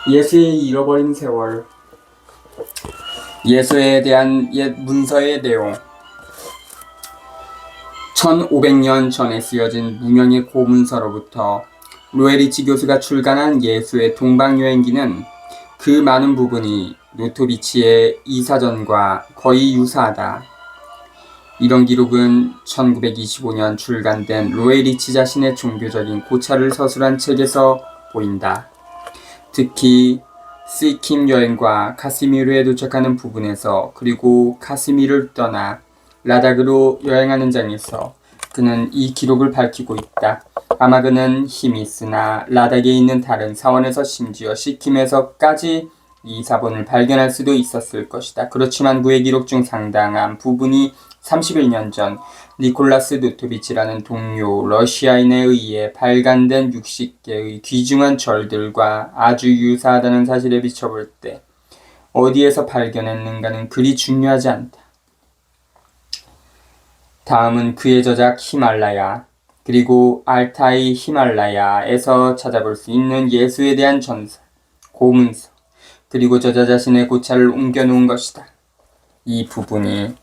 예수의 잃어버린 세월. 예수에 대한 옛 문서의 내용. 1500년 전에 쓰여진 무명의 고문서로부터 로에리치 교수가 출간한 예수의 동방여행기는 그 많은 부분이 노토비치의 이사전과 거의 유사하다. 이런 기록은 1925년 출간된 로에리치 자신의 종교적인 고찰을 서술한 책에서 보인다. 특히 시킴 여행과 카시미르에 도착하는 부분에서, 그리고 카시미르를 떠나 라닥으로 여행하는 장에서 그는 이 기록을 밝히고 있다. 아마 그는 히미스나 라닥에 있는 다른 사원에서, 심지어 시킴에서까지 이 사본을 발견할 수도 있었을 것이다. 그렇지만 그의 기록 중 상당한 부분이 31년 전 니콜라스 노토비치라는 동료 러시아인에 의해 발간된 60개의 귀중한 절들과 아주 유사하다는 사실에 비춰볼 때 어디에서 발견했는가는 그리 중요하지 않다. 다음은 그의 저작 히말라야, 그리고 알타이 히말라야에서 찾아볼 수 있는 예수에 대한 전설, 고문서, 그리고 저자 자신의 고찰을 옮겨놓은 것이다. 이 부분이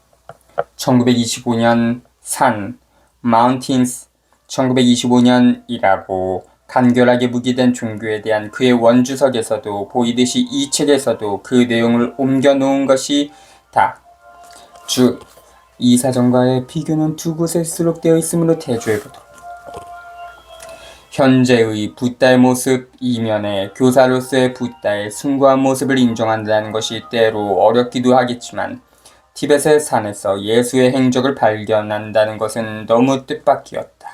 1925년 산, 마운틴스 1925년이라고 간결하게 무기된 종교에 대한 그의 원주석에서도 보이듯이 이 책에서도 그 내용을 옮겨놓은 것이다. 즉, 이 사전과의 비교는 두 곳에 수록되어 있으므로 대조해보도록. 현재의 붓다의 모습 이면에 교사로서의 붓다의 숭고한 모습을 인정한다는 것이 때로 어렵기도 하겠지만, 티벳의 산에서 예수의 행적을 발견한다는 것은 너무 뜻밖이었다.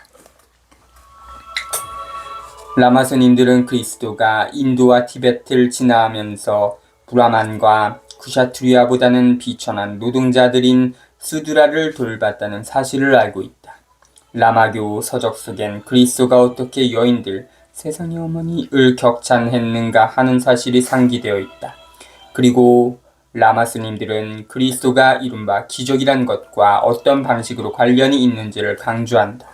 라마 스님들은 그리스도가 인도와 티벳을 지나면서 브라만과 쿠샤트리아보다는 비천한 노동자들인 수드라를 돌봤다는 사실을 알고 있다. 라마교 서적 속엔 그리스도가 어떻게 여인들, 세상의 어머니를 격찬했는가 하는 사실이 상기되어 있다. 그리고 라마 스님들은 그리스도가 이른바 기적이란 것과 어떤 방식으로 관련이 있는지를 강조한다.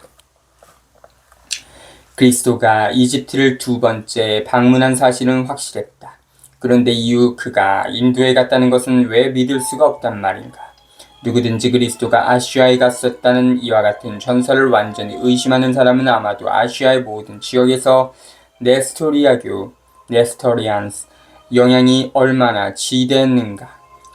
그리스도가 이집트를 두 번째 방문한 사실은 확실했다. 그런데 이후 그가 인도에 갔다는 것은 왜 믿을 수가 없단 말인가? 누구든지 그리스도가 아시아에 갔었다는 이와 같은 전설을 완전히 의심하는 사람은 아마도 아시아의 모든 지역에서 네스토리아교, 네스토리안스 영향이 얼마나 지대했는가,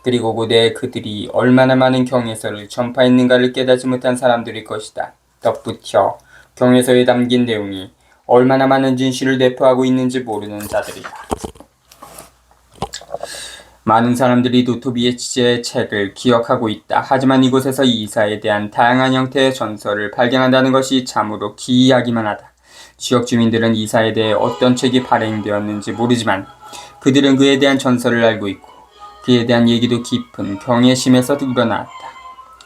그리고 고대에 그들이 얼마나 많은 경애서를 전파했는가를 깨닫지 못한 사람들일 것이다. 덧붙여 경애서에 담긴 내용이 얼마나 많은 진실을 내포하고 있는지 모르는 자들이다. 많은 사람들이 노토비치의 책을 기억하고 있다. 하지만 이곳에서 이사에 대한 다양한 형태의 전설을 발견한다는 것이 참으로 기이하기만 하다. 지역 주민들은 이사에 대해 어떤 책이 발행되었는지 모르지만 그들은 그에 대한 전설을 알고 있고 그에 대한 얘기도 깊은 경외심에서 우러나왔다.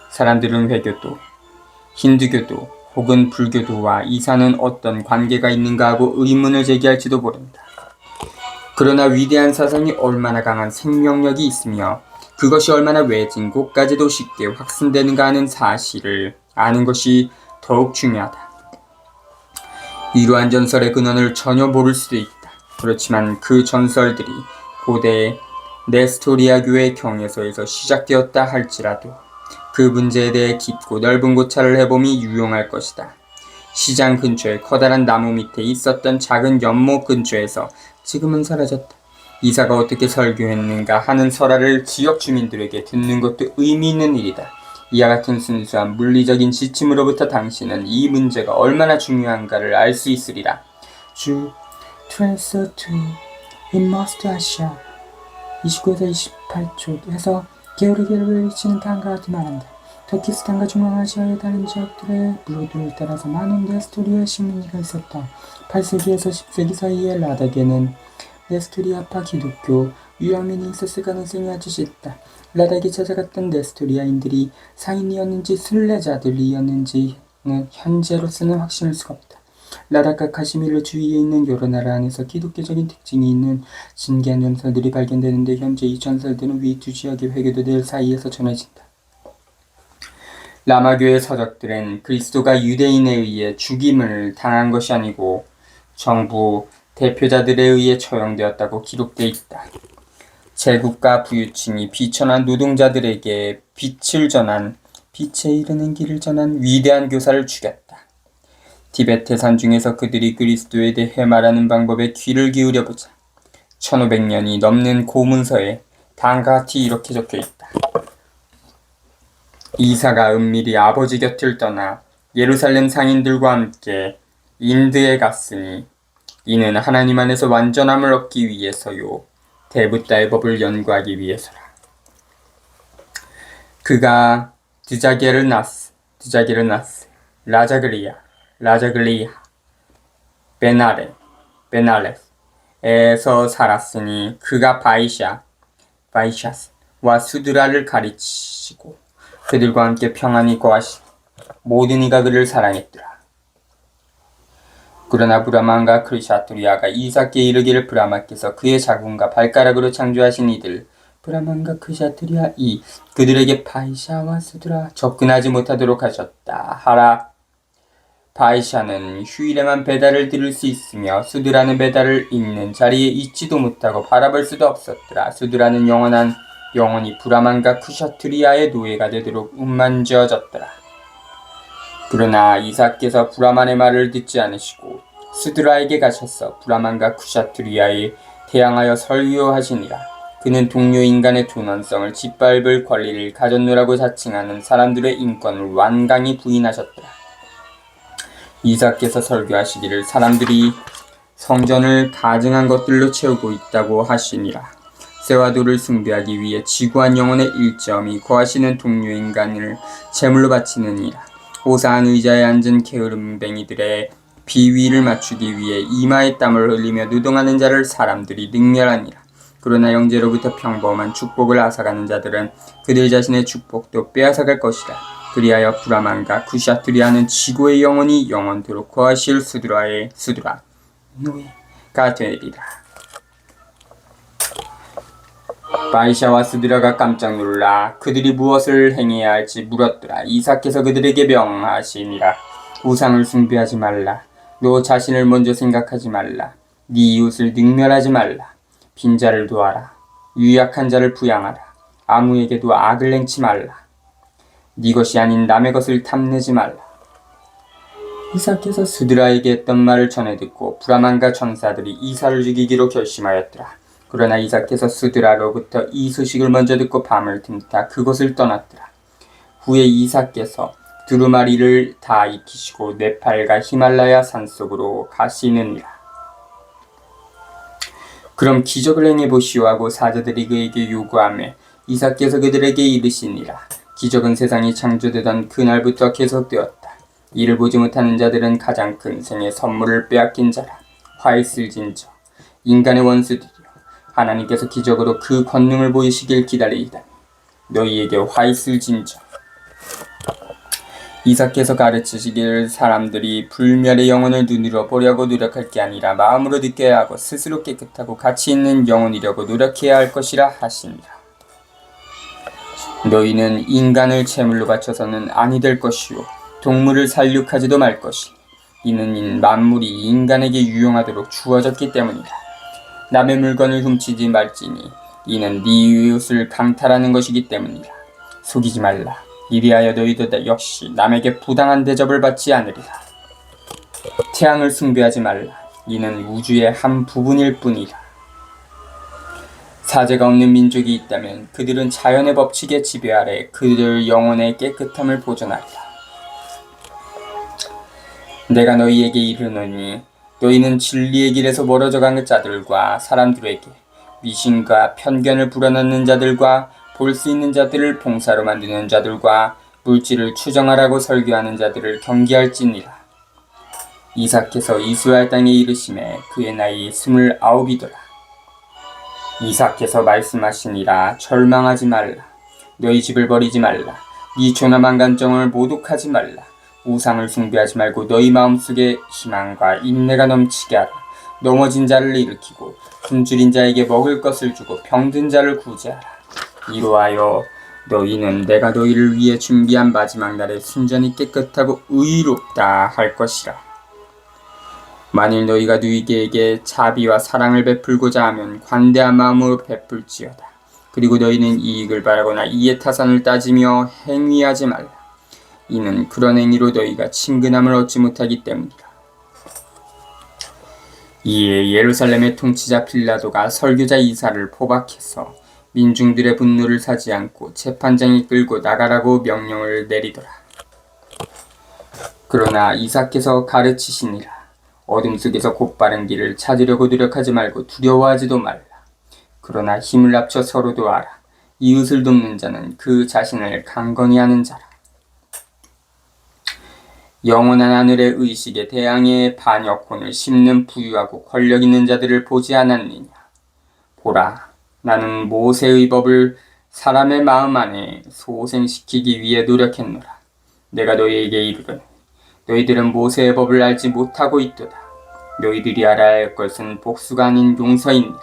사람들은 회교도, 힌두교도 혹은 불교도와 이사는 어떤 관계가 있는가 하고 의문을 제기할지도 모른다. 그러나 위대한 사상이 얼마나 강한 생명력이 있으며 그것이 얼마나 외진 곳까지도 쉽게 확산되는가 하는 사실을 아는 것이 더욱 중요하다. 이러한 전설의 근원을 전혀 모를 수도 있다. 그렇지만 그 전설들이 고대 네스토리아교의 경에서에서 시작되었다 할지라도 그 문제에 대해 깊고 넓은 고찰을 해봄이 유용할 것이다. 시장 근처의 커다란 나무 밑에 있었던 작은 연못 근처에서 지금은 사라졌다. 이사가 어떻게 설교했는가 하는 설화를 지역 주민들에게 듣는 것도 의미 있는 일이다. 이와 같은 순수한 물리적인 지침으로부터 당신은 이 문제가 얼마나 중요한가를 알 수 있으리라. 주 트랜서트 인머스트 아시아 29에서 28쪽에서 게오르기를 치는 다음과 같이 말한다. 터키스탄과 중앙아시아의 다른 지역들의 블루들을 따라서 많은 네스토리아 식민지가 있었다. 8세기에서 10세기 사이에 라닥에는 네스토리아파 기독교 유형민이 있었을 가능성이 아주 짙다. 라닥에 찾아갔던 네스토리아인들이 상인이었는지 순례자들이었는지는 현재로서는 확신할 수가 없다. 라닥과 카시미르 주위에 있는 여러 나라 안에서 기독교적인 특징이 있는 신기한 전설들이 발견되는데 현재 이 전설들은 위 두 지역의 회교도들 사이에서 전해진다. 라마교의 서적들은 그리스도가 유대인에 의해 죽임을 당한 것이 아니고 정부 대표자들에 의해 처형되었다고 기록돼 있다. 제국과 부유층이 비천한 노동자들에게 빛에 이르는 길을 전한 위대한 교사를 죽였다. 티베트 산 중에서 그들이 그리스도에 대해 말하는 방법에 귀를 기울여보자. 1500년이 넘는 고문서에 다음과 같이 이렇게 적혀있다. 이사가 은밀히 아버지 곁을 떠나 예루살렘 상인들과 함께 인드에 갔으니 이는 하나님 안에서 완전함을 얻기 위해서요, 대붓다의 법을 연구하기 위해서라. 그가 드자게르나스, 라자글리아, 베나렛에서 살았으니 그가 바이샤스와 수드라를 가르치시고 그들과 함께 평안히 거하시고 모든 이가 그를 사랑했더라. 그러나 브라만과 크리샤트리아가 이삭께 이르기를 브라마께서 그의 자궁과 발가락으로 창조하신 이들 브라만과 크리샤트리아 그들에게 바이샤와 수드라 접근하지 못하도록 하셨다 하라. 바이샤는 휴일에만 배달을 들을 수 있으며 수드라는 배달을 있는 자리에 있지도 못하고 바라볼 수도 없었더라. 수드라는 영원히 브라만과 크샤트리아의 노예가 되도록 운만지어졌더라. 그러나 이삭께서 브라만의 말을 듣지 않으시고 수드라에게 가셔서 브라만과 크샤트리아에 대항하여 설교하시니라. 그는 동료 인간의 존엄성을 짓밟을 권리를 가졌노라고 자칭하는 사람들의 인권을 완강히 부인하셨더라. 이삭께서 설교하시기를 사람들이 성전을 가증한 것들로 채우고 있다고 하시니라. 새와 돌을 숭배하기 위해 지구한 영혼의 일점이 거하시는 동료 인간을 제물로 바치느니라. 오사한 의자에 앉은 게으름뱅이들의 비위를 맞추기 위해 이마에 땀을 흘리며 노동하는 자를 사람들이 능멸하니라. 그러나 영재로부터 평범한 축복을 앗아가는 자들은 그들 자신의 축복도 빼앗아갈 것이라. 그리하여 브라만과 쿠샤트리아는 지구의 영혼이 영원토록 거하실 수드라 노예가 되리라. 바이샤와 수드라가 깜짝 놀라 그들이 무엇을 행해야 할지 물었더라. 이삭께서 그들에게 명하시니라. 우상을 숭배하지 말라. 너 자신을 먼저 생각하지 말라. 네 이웃을 능멸하지 말라. 빈자를 도와라. 유약한 자를 부양하라. 아무에게도 악을 행치 말라. 네 것이 아닌 남의 것을 탐내지 말라. 이삭께서 수드라에게 했던 말을 전해 듣고 브라만과 전사들이 이사를 죽이기로 결심하였더라. 그러나 이삭께서 수드라로부터 이 소식을 먼저 듣고 밤을 틈타 그곳을 떠났더라. 후에 이삭께서 두루마리를 다 익히시고 네팔과 히말라야 산속으로 가시느니라. 그럼 기적을 행해보시오 하고 사자들이 그에게 요구하며 이삭께서 그들에게 이르시니라. 기적은 세상이 창조되던 그날부터 계속되었다. 이를 보지 못하는 자들은 가장 큰 생의 선물을 빼앗긴 자라. 화 있을 진저 인간의 원수들이여, 하나님께서 기적으로 그 권능을 보이시길 기다리이다니 너희에게 화 있을 진저. 이삭께서 가르치시길 사람들이 불멸의 영혼을 눈으로 보려고 노력할 게 아니라 마음으로 느껴야 하고 스스로 깨끗하고 가치 있는 영혼이려고 노력해야 할 것이라 하시니라. 너희는 인간을 제물로 바쳐서는 아니 될 것이요 동물을 살육하지도 말 것이니 이는 만물이 인간에게 유용하도록 주어졌기 때문이다. 남의 물건을 훔치지 말지니 이는 네 이웃을 강탈하는 것이기 때문이라. 속이지 말라. 이리하여 너희도 역시 남에게 부당한 대접을 받지 않으리라. 태양을 숭배하지 말라. 이는 우주의 한 부분일 뿐이라. 사제가 없는 민족이 있다면 그들은 자연의 법칙에 지배 아래 그들 영혼의 깨끗함을 보존하리라. 내가 너희에게 이르노니 너희는 진리의 길에서 멀어져 간 자들과 사람들에게 미신과 편견을 불어넣는 자들과 볼 수 있는 자들을 봉사로 만드는 자들과 물질을 추정하라고 설교하는 자들을 경계할지니라. 이삭께서 이스라엘 땅에 이르시매 그의 나이 29이더라. 이삭께서 말씀하시니라. 절망하지 말라. 너희 집을 버리지 말라. 네 조남한 간정을 모독하지 말라. 우상을 숭배하지 말고 너희 마음속에 희망과 인내가 넘치게 하라. 넘어진 자를 일으키고 굶주린 자에게 먹을 것을 주고 병든 자를 구제하라. 이로하여 너희는 내가 너희를 위해 준비한 마지막 날에 순전히 깨끗하고 의롭다 할 것이라. 만일 너희가 누이에게 자비와 사랑을 베풀고자 하면 관대한 마음으로 베풀지어다. 그리고 너희는 이익을 바라거나 이의 타산을 따지며 행위하지 말라. 이는 그런 행위로 너희가 친근함을 얻지 못하기 때문이라. 이에 예루살렘의 통치자 빌라도가 설교자 이사를 포박해서 민중들의 분노를 사지 않고 재판장이 끌고 나가라고 명령을 내리더라. 그러나 이사께서 가르치시니라. 어둠 속에서 곧바른 길을 찾으려고 노력하지 말고 두려워하지도 말라. 그러나 힘을 합쳐 서로 도와라. 이웃을 돕는 자는 그 자신을 강건히 하는 자라. 영원한 하늘의 의식에 대항해 반역혼을 심는 부유하고 권력 있는 자들을 보지 않았느냐. 보라, 나는 모세의 법을 사람의 마음 안에 소생시키기 위해 노력했노라. 내가 너희에게 이르거니 너희들은 모세의 법을 알지 못하고 있도다. 너희들이 알아야 할 것은 복수가 아닌 용서이니라.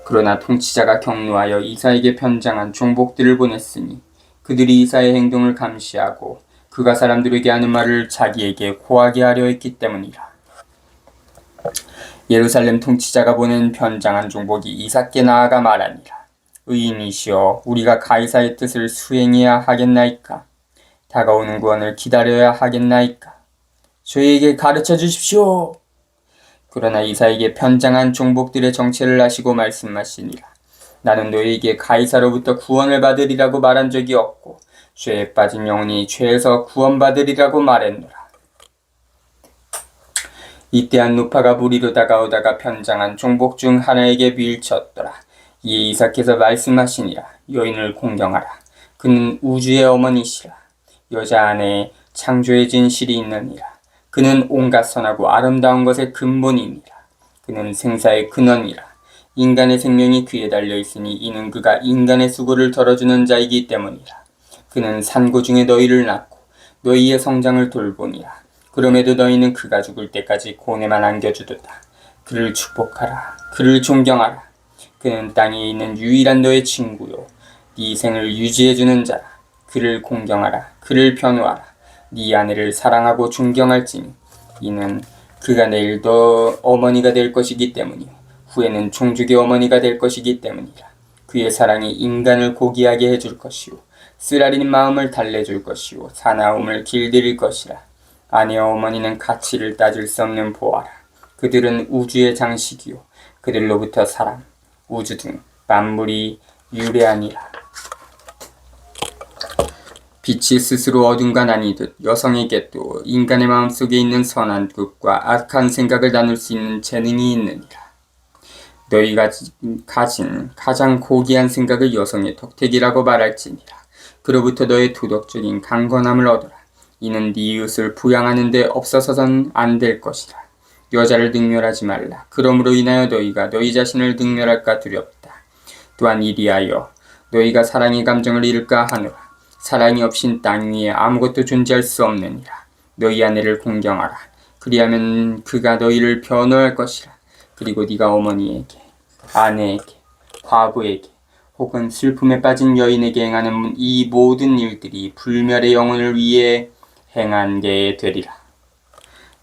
그러나 통치자가 격노하여 이사에게 편장한 종복들을 보냈으니 그들이 이사의 행동을 감시하고 그가 사람들에게 하는 말을 자기에게 고하게 하려 했기 때문이라. 예루살렘 통치자가 보낸 편장한 종복이 이사께 나아가 말하니라. 의인이시여, 우리가 가이사의 뜻을 수행해야 하겠나이까? 다가오는 구원을 기다려야 하겠나이까? 저희에게 가르쳐 주십시오. 그러나 이사에게 편장한 종복들의 정체를 아시고 말씀하시니라. 나는 너희에게 가이사로부터 구원을 받으리라고 말한 적이 없고 죄에 빠진 영혼이 죄에서 구원받으리라고 말했노라. 이때 한 노파가 무리로 다가오다가 편장한 종복 중 하나에게 밀쳤더라. 이에 이사께서 말씀하시니라. 여인을 공경하라. 그는 우주의 어머니시라. 여자 안에 창조의 진실이 있느니라. 그는 온갖 선하고 아름다운 것의 근본이니라. 그는 생사의 근원이라. 인간의 생명이 그에 달려있으니 이는 그가 인간의 수고를 덜어주는 자이기 때문이라. 그는 산고 중에 너희를 낳고 너희의 성장을 돌보니라. 그럼에도 너희는 그가 죽을 때까지 고뇌만 안겨주도다. 그를 축복하라. 그를 존경하라. 그는 땅에 있는 유일한 너의 친구요. 네 생을 유지해주는 자라. 그를 공경하라. 그를 변호하라. 네 아내를 사랑하고 존경할지니 이는 그가 내일 너 어머니가 될 것이기 때문이요. 후에는 종족의 어머니가 될 것이기 때문이라. 그의 사랑이 인간을 고귀하게 해줄 것이요. 쓰라린 마음을 달래줄 것이요. 사나움을 길들일 것이라. 아내와 어머니는 가치를 따질 수 없는 보아라. 그들은 우주의 장식이요. 그들로부터 사람, 우주 등 만물이 유래하니라. 빛이 스스로 어둠과 나뉘듯 여성에게도 인간의 마음속에 있는 선한 뜻과 악한 생각을 나눌 수 있는 재능이 있느니라. 너희가 가진 가장 고귀한 생각을 여성의 덕택이라고 말할지니라. 그로부터 너의 도덕적인 강건함을 얻어라. 이는 네 이웃을 부양하는 데 없어서는 안 될 것이라. 여자를 능멸하지 말라. 그러므로 인하여 너희가 너희 자신을 능멸할까 두렵다. 또한 이리하여 너희가 사랑의 감정을 잃을까 하노라. 사랑이 없인 땅 위에 아무것도 존재할 수 없느니라. 너희 아내를 공경하라. 그리하면 그가 너희를 변호할 것이라. 그리고 네가 어머니에게, 아내에게, 과부에게 혹은 슬픔에 빠진 여인에게 행하는 이 모든 일들이 불멸의 영혼을 위해 행한 게 되리라.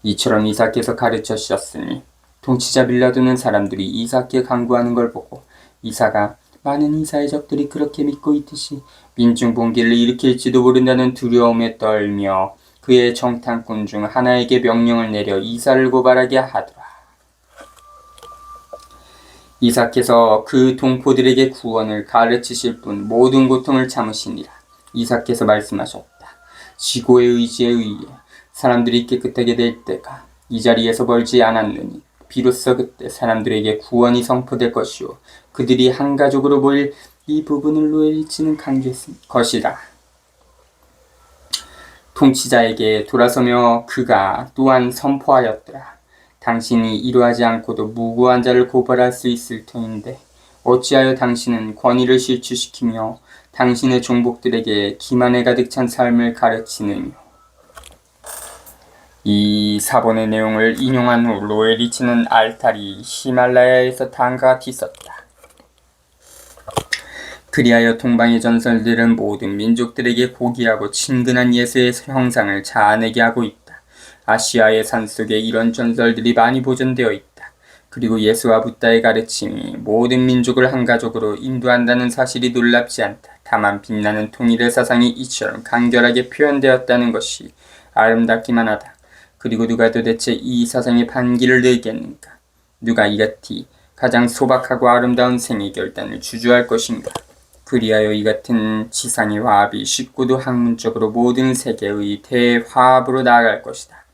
이처럼 이사께서 가르쳐 주셨으니 통치자 빌라도는 사람들이 이사께 간구하는 걸 보고 이사가 많은 이사의 적들이 그렇게 믿고 있듯이 민중 봉기를 일으킬지도 모른다는 두려움에 떨며 그의 정탐꾼 중 하나에게 명령을 내려 이사를 고발하게 하더라. 이사께서 그 동포들에게 구원을 가르치실 뿐 모든 고통을 참으시니라. 이사께서 말씀하셨다. 지고의 의지에 의해 사람들이 깨끗하게 될 때가 이 자리에서 멀지 않았느니 비로소 그때 사람들에게 구원이 선포될 것이요 그들이 한 가족으로 모일 이 부분을 놓일지는 강조했을 것이다. 통치자에게 돌아서며 그가 또한 선포하였더라. 당신이 이러하지 않고도 무고한 자를 고발할 수 있을 터인데 어찌하여 당신은 권위를 실추시키며 당신의 종복들에게 기만에 가득 찬 삶을 가르치느뇨. 이 사본의 내용을 인용한 후 로에리치는 알타리 히말라야에서 다음과 같이 썼다. 그리하여 동방의 전설들은 모든 민족들에게 고귀하고 친근한 예수의 형상을 자아내게 하고 있다. 아시아의 산속에 이런 전설들이 많이 보존되어 있다. 그리고 예수와 붓다의 가르침이 모든 민족을 한 가족으로 인도한다는 사실이 놀랍지 않다. 다만 빛나는 통일의 사상이 이처럼 간결하게 표현되었다는 것이 아름답기만 하다. 그리고 누가 도대체 이 사상의 반기를 들겠는가? 누가 이같이 가장 소박하고 아름다운 생의 결단을 주주할 것인가? 그리하여 이 같은 지상의 화합이 쉽고도 학문적으로 모든 세계의 대화합으로 나아갈 것이다.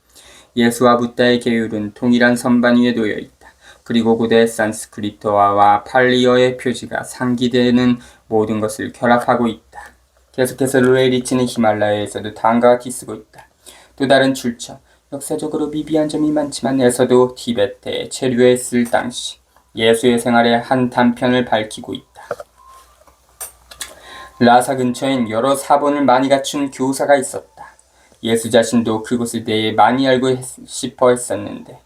예수와 붓다의 계율은 동일한 선반 위에 놓여 있다. 그리고 고대 산스크리트어와 팔리어의 표지가 상기되는 모든 것을 결합하고 있다. 계속해서 로에리치는 히말라야에서도 다음과 같이 쓰고 있다. 또 다른 출처, 역사적으로 미비한 점이 많지만 에서도 티베트에 체류했을 당시 예수의 생활의 한 단편을 밝히고 있다. 라사 근처엔 여러 사본을 많이 갖춘 교사가 있었다. 예수 자신도 그곳에 대해 많이 알고 싶어 했었는데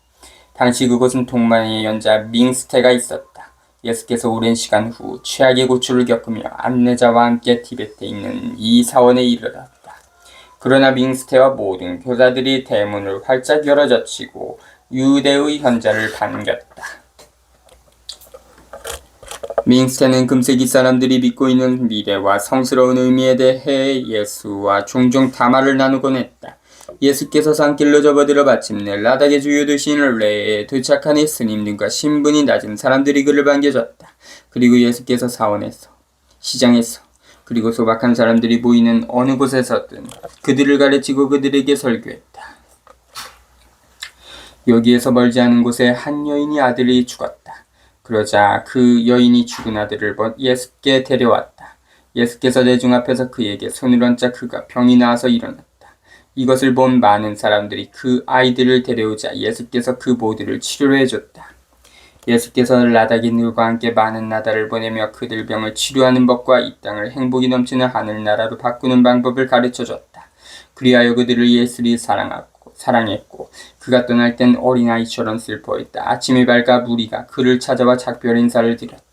당시 그곳은 동방의 연자 밍스테가 있었다. 예수께서 오랜 시간 후 최악의 고초를 겪으며 안내자와 함께 티베트에 있는 이 사원에 이르렀다. 그러나 밍스테와 모든 교사들이 대문을 활짝 열어젖히고 유대의 현자를 반겼다. 밍스테는 금세기 사람들이 믿고 있는 미래와 성스러운 의미에 대해 예수와 종종 담화를 나누곤 했다. 예수께서 산길로 접어들어 마침내 라닥의 주요 도시인 레에 도착하니 스님들과 신분이 낮은 사람들이 그를 반겨줬다. 그리고 예수께서 사원에서, 시장에서, 그리고 소박한 사람들이 보이는 어느 곳에서든 그들을 가르치고 그들에게 설교했다. 여기에서 멀지 않은 곳에 한 여인이 아들이 죽었다. 그러자 그 여인이 죽은 아들을 예수께 데려왔다. 예수께서 대중 앞에서 그에게 손을 얹자 그가 병이 나아서 일어났다. 이것을 본 많은 사람들이 그 아이들을 데려오자 예수께서 그 모두를 치료해줬다. 예수께서 라닥인들과 함께 많은 나달을 보내며 그들 병을 치료하는 법과 이 땅을 행복이 넘치는 하늘나라로 바꾸는 방법을 가르쳐줬다. 그리하여 그들을 예수를 사랑했고 그가 떠날 땐 어린아이처럼 슬퍼했다. 아침이 밝아 무리가 그를 찾아와 작별 인사를 드렸다.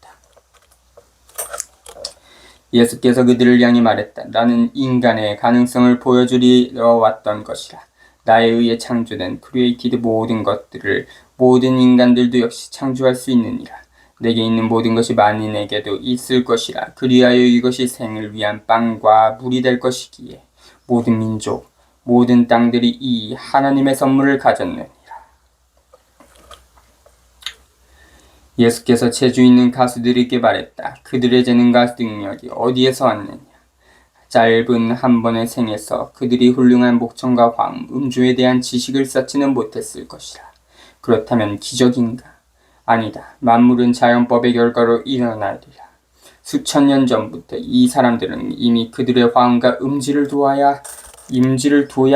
예수께서 그들을 향해 말했다. 나는 인간의 가능성을 보여주려 왔던 것이라. 나에 의해 창조된 크리에이티드 모든 것들을 모든 인간들도 역시 창조할 수 있느니라. 내게 있는 모든 것이 만인에게도 있을 것이라. 그리하여 이것이 생을 위한 빵과 물이 될 것이기에 모든 민족, 모든 땅들이 이 하나님의 선물을 가졌느니라. 예수께서 재주 있는 가수들에게 말했다. 그들의 재능과 능력이 어디에서 왔느냐. 짧은 한 번의 생에서 그들이 훌륭한 목청과 화음, 음주에 대한 지식을 쌓지는 못했을 것이라. 그렇다면 기적인가? 아니다. 만물은 자연법의 결과로 일어나리라. 수천 년 전부터 이 사람들은 이미 그들의 화음과 음질을 두어야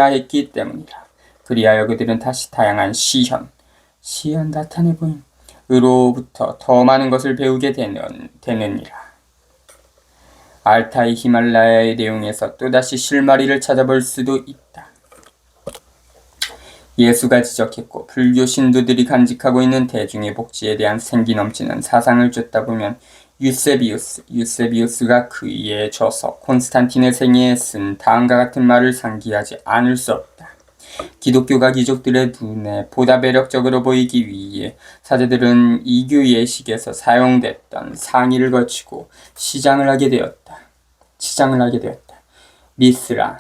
했기 때문이라. 그리하여 그들은 다시 다양한 시현 나타내 보임 으로부터 더 많은 것을 배우게 되느니라. 알타이 히말라야의 내용에서 또다시 실마리를 찾아볼 수도 있다. 예수가 지적했고 불교 신도들이 간직하고 있는 대중의 복지에 대한 생기 넘치는 사상을 쫓다 보면 유세비우스가 그이에 져서 콘스탄틴의 생애에 쓴 다음과 같은 말을 상기하지 않을 수 없다. 기독교가 귀족들의 눈에 보다 매력적으로 보이기 위해 사제들은 이교 예식에서 사용됐던 상의를 거치고 치장을 하게 되었다. 미스라,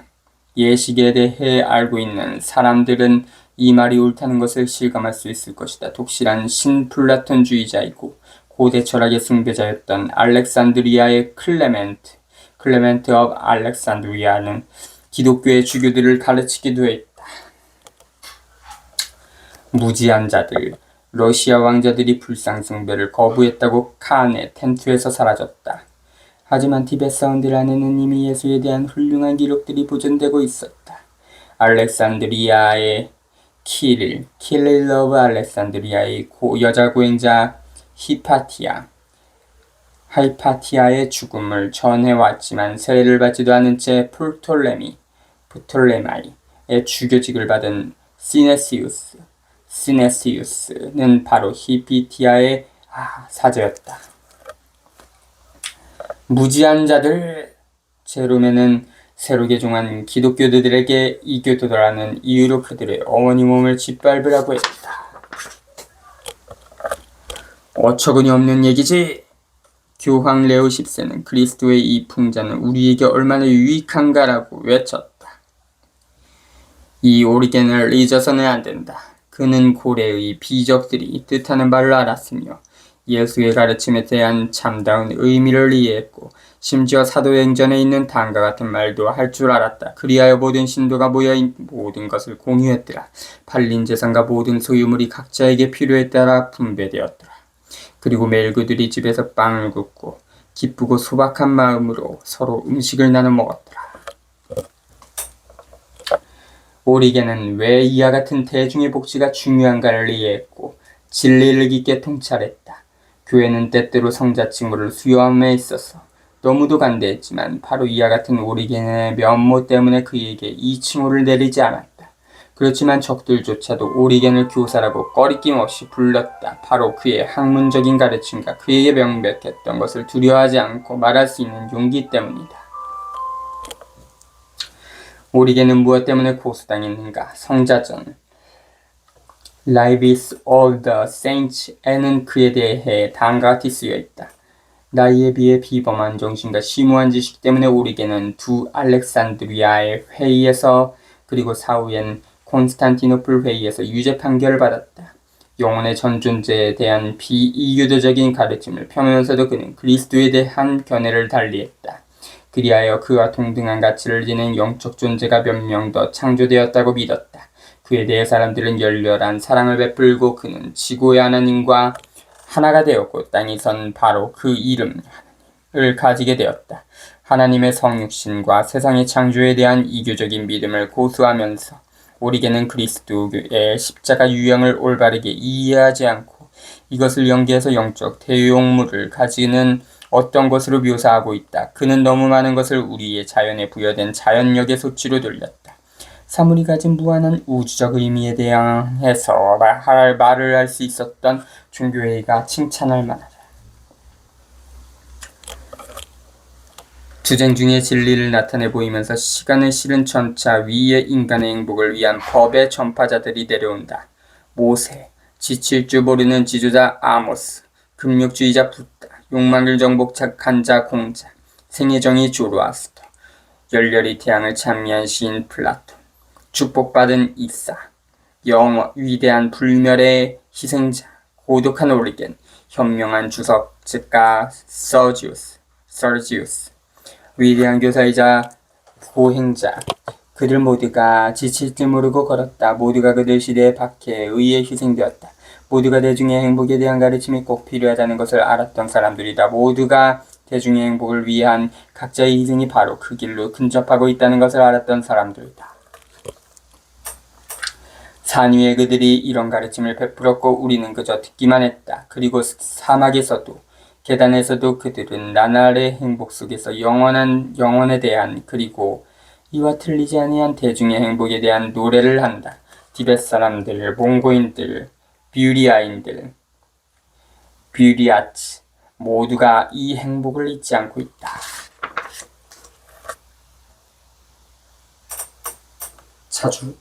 예식에 대해 알고 있는 사람들은 이 말이 옳다는 것을 실감할 수 있을 것이다. 독실한 신플라톤주의자이고 고대 철학의 숭배자였던 알렉산드리아의 클레멘트 업 알렉산드리아는 기독교의 주교들을 가르치기도 했다. 무지한 자들, 러시아 왕자들이 불상숭배를 거부했다고 칸의 텐트에서 사라졌다. 하지만 티벳 사원들 안에는 이미 예수에 대한 훌륭한 기록들이 보존되고 있었다. 알렉산드리아의 킬릴 러브 알렉산드리아의 여자 고행자 하이파티아의 죽음을 전해왔지만 세례를 받지도 않은 채 프톨레마이의 주교직을 받은 시네시우스는 바로 히피티아의 사제였다. 무지한 자들, 제롬에는 새로 개종한 기독교도들에게 이교도라는 이유로 그들의 어머니 몸을 짓밟으라고 했다. 어처구니 없는 얘기지. 교황 레오 10세는 그리스도의 이 풍자는 우리에게 얼마나 유익한가라고 외쳤다. 이 오리겐을 잊어서는 안 된다. 그는 고래의 비적들이 뜻하는 바를 알았으며 예수의 가르침에 대한 참다운 의미를 이해했고 심지어 사도행전에 있는 다음과 같은 말도 할 줄 알았다. 그리하여 모든 신도가 모여 모든 것을 공유했더라. 팔린 재산과 모든 소유물이 각자에게 필요에 따라 분배되었더라. 그리고 매일 그들이 집에서 빵을 굽고 기쁘고 소박한 마음으로 서로 음식을 나눠 먹었더라. 오리겐은 왜 이와 같은 대중의 복지가 중요한가를 이해했고 진리를 깊게 통찰했다. 교회는 때때로 성자 칭호를 수여함에 있어서 너무도 간대했지만 바로 이와 같은 오리겐의 면모 때문에 그에게 이 칭호를 내리지 않았다. 그렇지만 적들조차도 오리겐을 교사라고 꺼리낌 없이 불렀다. 바로 그의 학문적인 가르침과 그에게 명백했던 것을 두려워하지 않고 말할 수 있는 용기 때문이다. 오리겐은 무엇 때문에 고소당했는가? 성자전 Lives of the Saints에는 그에 대해 다음과 같이 쓰여있다. 나이에 비해 비범한 정신과 심오한 지식 때문에 오리겐은 두 알렉산드리아의 회의에서 그리고 사후엔 콘스탄티노플 회의에서 유죄 판결을 받았다. 영혼의 전존재에 대한 비이교도적인 가르침을 펴면서도 그는 그리스도에 대한 견해를 달리했다. 그리하여 그와 동등한 가치를 지닌 영적 존재가 몇 명 더 창조되었다고 믿었다. 그에 대해 사람들은 열렬한 사랑을 베풀고 그는 지구의 하나님과 하나가 되었고 땅에선 바로 그 이름 하나님을 가지게 되었다. 하나님의 성육신과 세상의 창조에 대한 이교적인 믿음을 고수하면서 오리겐은 그리스도의 십자가 유형을 올바르게 이해하지 않고 이것을 연계해서 영적 대용물을 가지는 어떤 것으로 묘사하고 있다. 그는 너무 많은 것을 우리의 자연에 부여된 자연력의 소치로 돌렸다. 사물이 가진 무한한 우주적 의미에 대해서 말을 할 수 있었던 종교회의가 칭찬할 만하다. 투쟁 중에 진리를 나타내 보이면서 시간을 실은 전차 위에 인간의 행복을 위한 법의 전파자들이 내려온다. 모세, 지칠 줄 모르는 지도자 아모스, 금욕주의자 붓다, 욕망을 정복한 자 공자, 생애정의 조로아스터, 열렬히 태양을 찬미한 시인 플라톤, 축복받은 이사, 위대한 불멸의 희생자, 고독한 오리겐, 현명한 주석가 서지우스, 위대한 교사이자 보행자, 그들 모두가 지칠 줄 모르고 걸었다. 모두가 그들 시대의 박해에 의해 희생되었다. 모두가 대중의 행복에 대한 가르침이 꼭 필요하다는 것을 알았던 사람들이다. 모두가 대중의 행복을 위한 각자의 희생이 바로 그 길로 근접하고 있다는 것을 알았던 사람들이다. 산 위에 그들이 이런 가르침을 베풀었고 우리는 그저 듣기만 했다. 그리고 사막에서도 계단에서도 그들은 나날의 행복 속에서 영원에 대한 그리고 이와 틀리지 아니한 대중의 행복에 대한 노래를 한다. 티벳 사람들, 몽고인들, 뷰리아츠 모두가 이 행복을 잊지 않고 있다. 자주